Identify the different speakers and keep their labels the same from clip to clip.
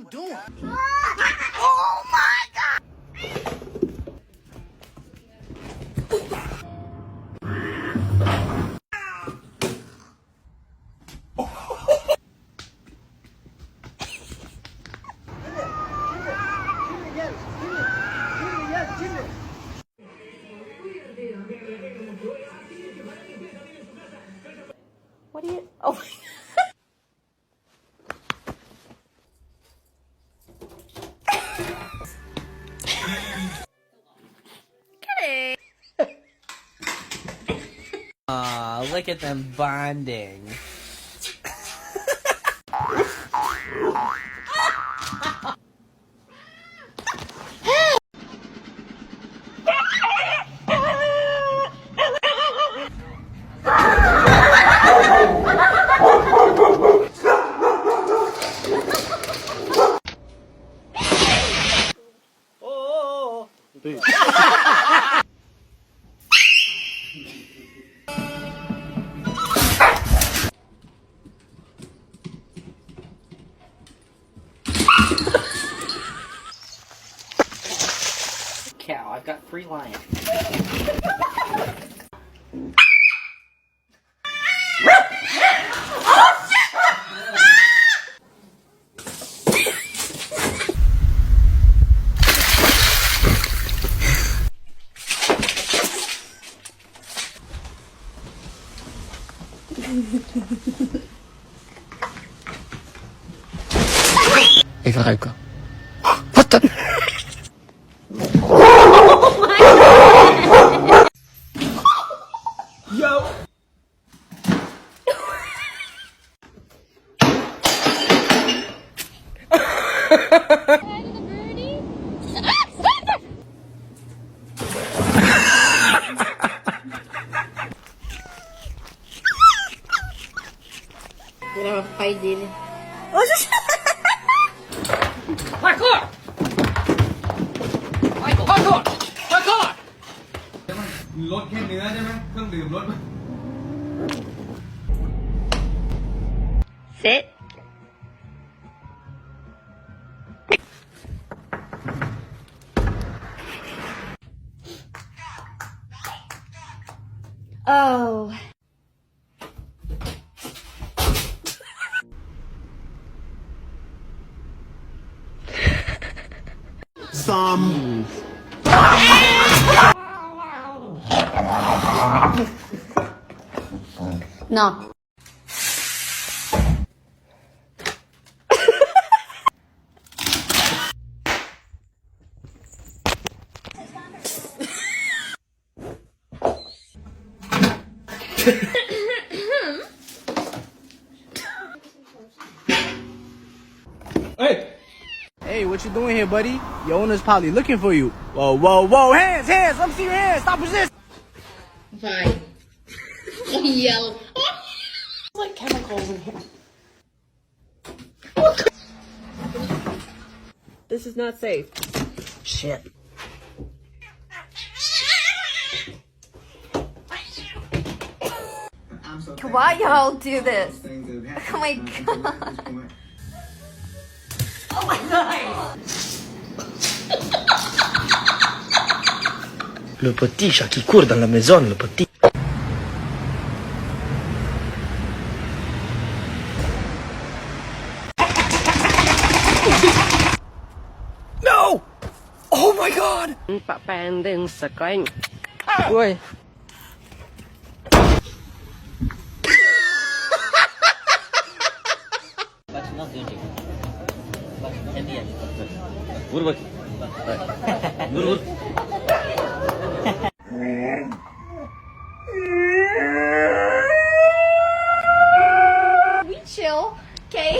Speaker 1: doing?
Speaker 2: What do you? Oh. Kidding.
Speaker 1: Aw, look at them bonding. Cow, I've got 3 lions.
Speaker 3: Even ruiken. Wat dan?
Speaker 2: Virava pai dele.
Speaker 1: Parkour! Parkour! Parkour!
Speaker 4: รถแค่เนื้อใช่ไหมเครื่องดื่มรถ
Speaker 2: Sit. Oh.
Speaker 5: Some.
Speaker 2: No.
Speaker 4: Hey!
Speaker 6: Hey, what you doing here, buddy? Your owner's probably looking for you. Whoa, whoa, whoa, hands, hands, let me see your hands, stop resisting.
Speaker 2: Vai. Yellow. Like chemicals in here.
Speaker 7: This is not safe.
Speaker 1: Shit.
Speaker 2: Why y'all do this? Oh my god. Oh my god.
Speaker 3: Le petit chat qui court dans la maison, le petit.
Speaker 6: No! Oh my god!
Speaker 7: ปะแปนดึงสกอยด้วย
Speaker 1: Vur bak. Vur vur.
Speaker 2: We chill, okay?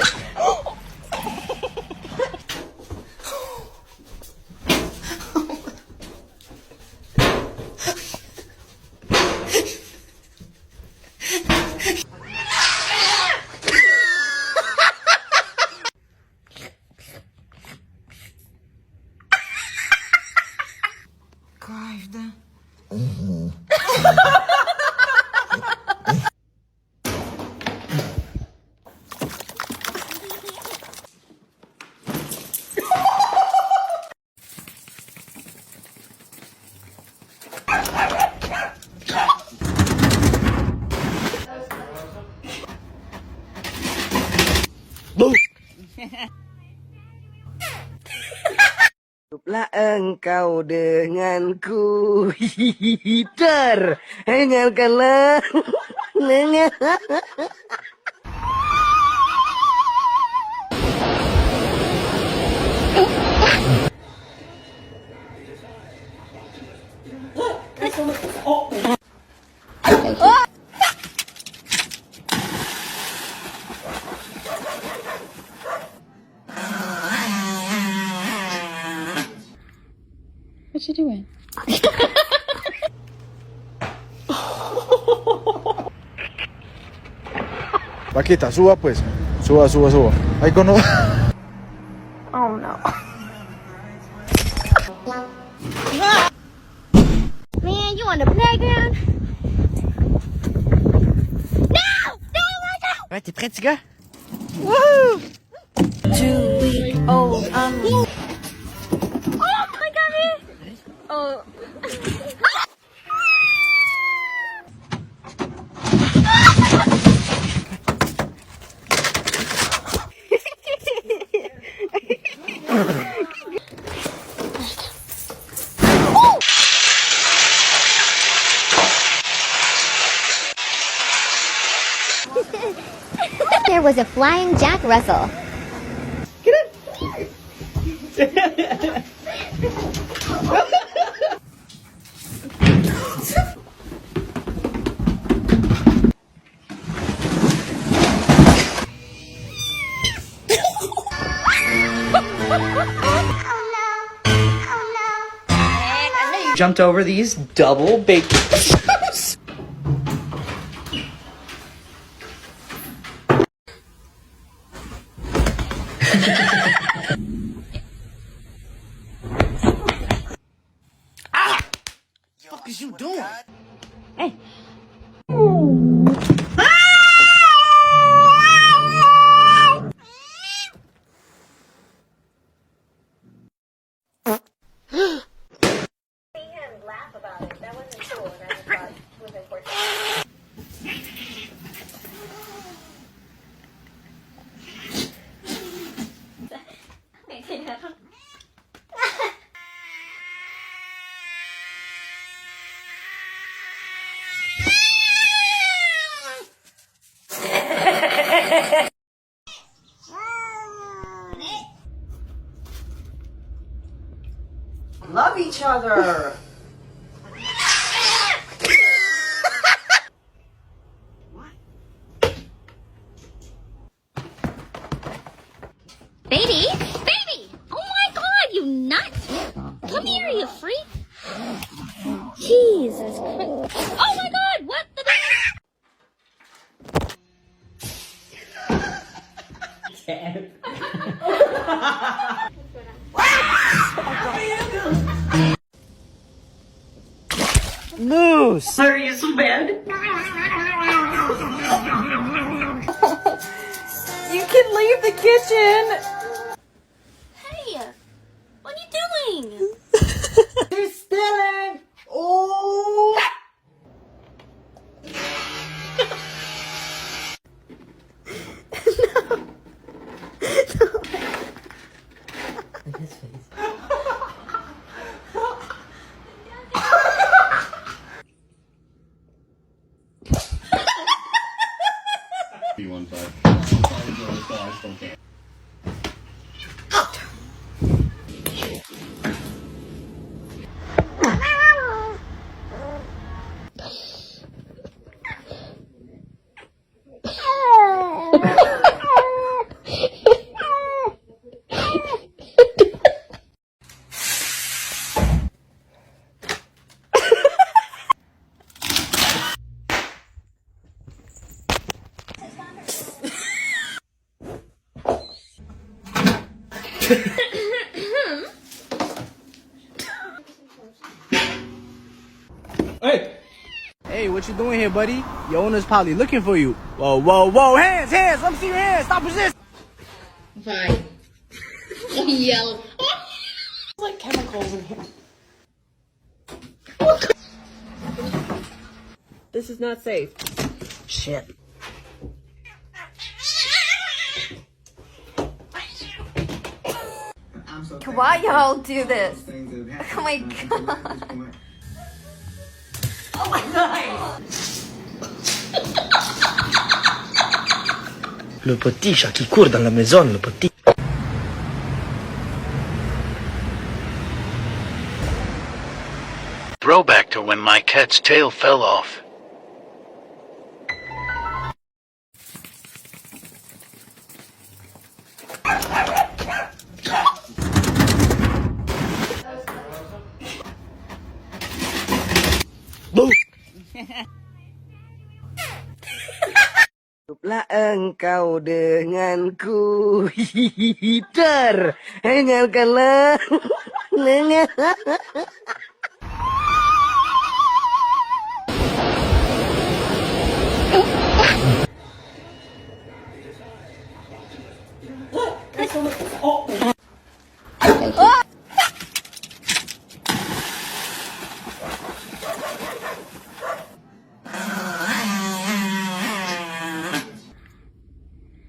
Speaker 3: Cukuplah engkau denganku. Terhengalkanlah.
Speaker 2: What you doing?
Speaker 6: Paquita, suba pues. Suba. Ahí con...
Speaker 2: Oh no. Man, you on the playground?
Speaker 3: Ouais, t'es prêt, petit gars?
Speaker 2: Woohoo! 2-week-old, Oh my god! Oh.
Speaker 8: There was a flying Jack Russell.
Speaker 3: Jumped over these double bacon. What is you doing?
Speaker 7: Hey.
Speaker 3: Love each other.
Speaker 8: Baby? Baby! Oh my god, you nut! Come here, you freak! Jesus Christ. Oh my god, what the
Speaker 3: Moose.
Speaker 7: Are you so bad?
Speaker 2: You can leave the kitchen!
Speaker 8: Hey! What are you doing?
Speaker 3: You're stealing. Oh.
Speaker 4: Hey!
Speaker 6: Hey, what you doing here, buddy? Your owner's probably looking for you. Whoa. Hands. Let me see your hands. Stop resisting.
Speaker 8: Fine. Yell.
Speaker 7: Like chemicals in here. This is not safe.
Speaker 3: Shit.
Speaker 2: Why y'all do this? Oh my god.
Speaker 3: Le petit chat qui court dans la maison, le petit.
Speaker 5: Throwback to when my cat's tail fell off.
Speaker 9: Hiduplah engkau denganku, hihihitar, hangatkanlah.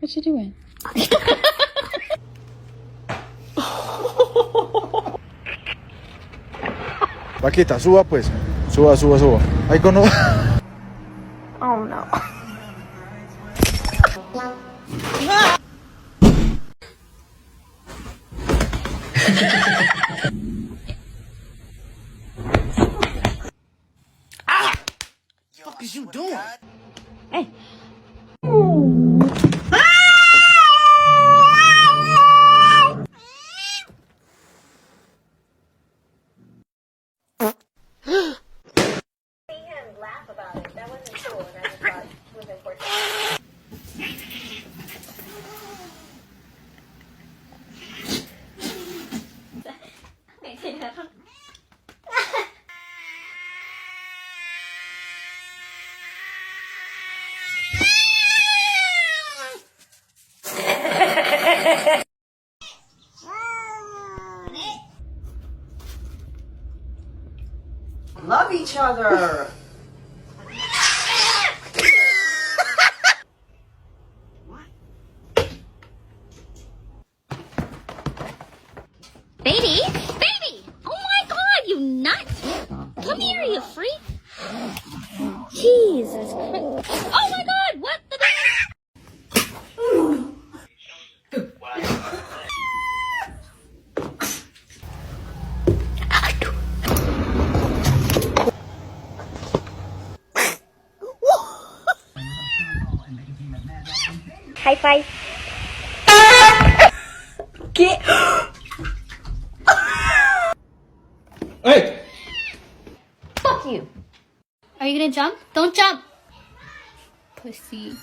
Speaker 8: What you doing?
Speaker 6: Vaquita, suba pues. Suba, suba, suba. Ahí con...
Speaker 2: Oh no.
Speaker 6: What is you doing?
Speaker 7: Hey.
Speaker 9: Love each other.
Speaker 8: Baby? Baby! Oh my god, you nuts! Come here, you freak! Jesus Christ. Oh my god, what the
Speaker 2: High five.
Speaker 1: Hey!
Speaker 2: Fuck you.
Speaker 8: Are you gonna jump? Don't jump! Pussy.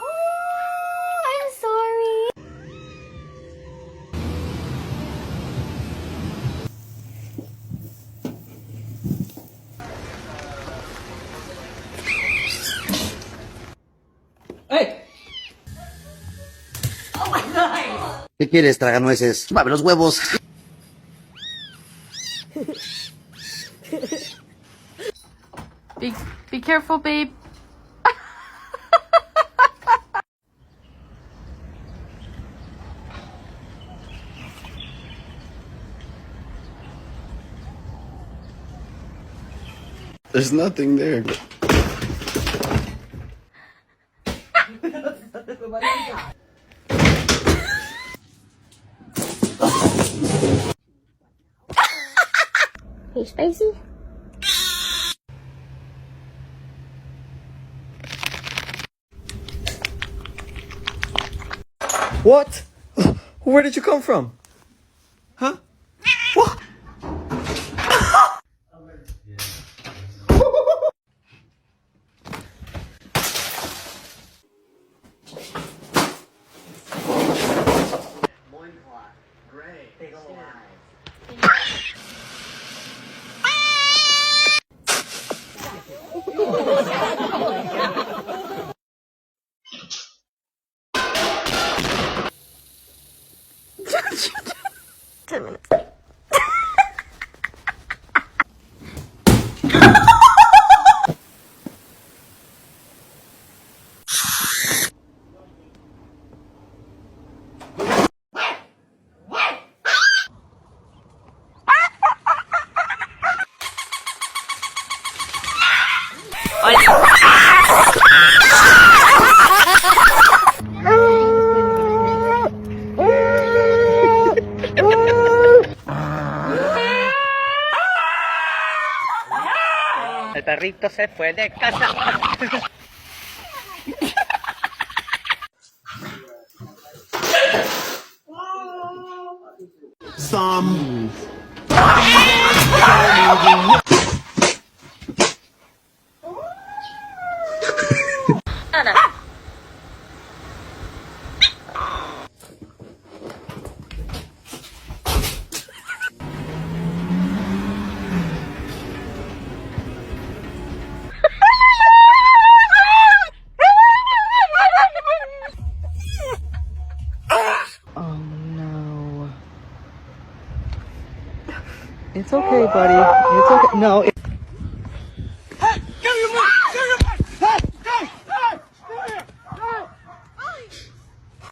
Speaker 2: Oh, I'm sorry.
Speaker 1: Hey!
Speaker 5: ¿Qué quieres, traganueces? Mueve los huevos.
Speaker 2: Be careful, babe.
Speaker 6: There's nothing there.
Speaker 8: Hey, Spacey?
Speaker 3: What? Where did you come from? Huh? What?
Speaker 1: perrito se fue de casa.
Speaker 9: It's okay, buddy. It's okay. No.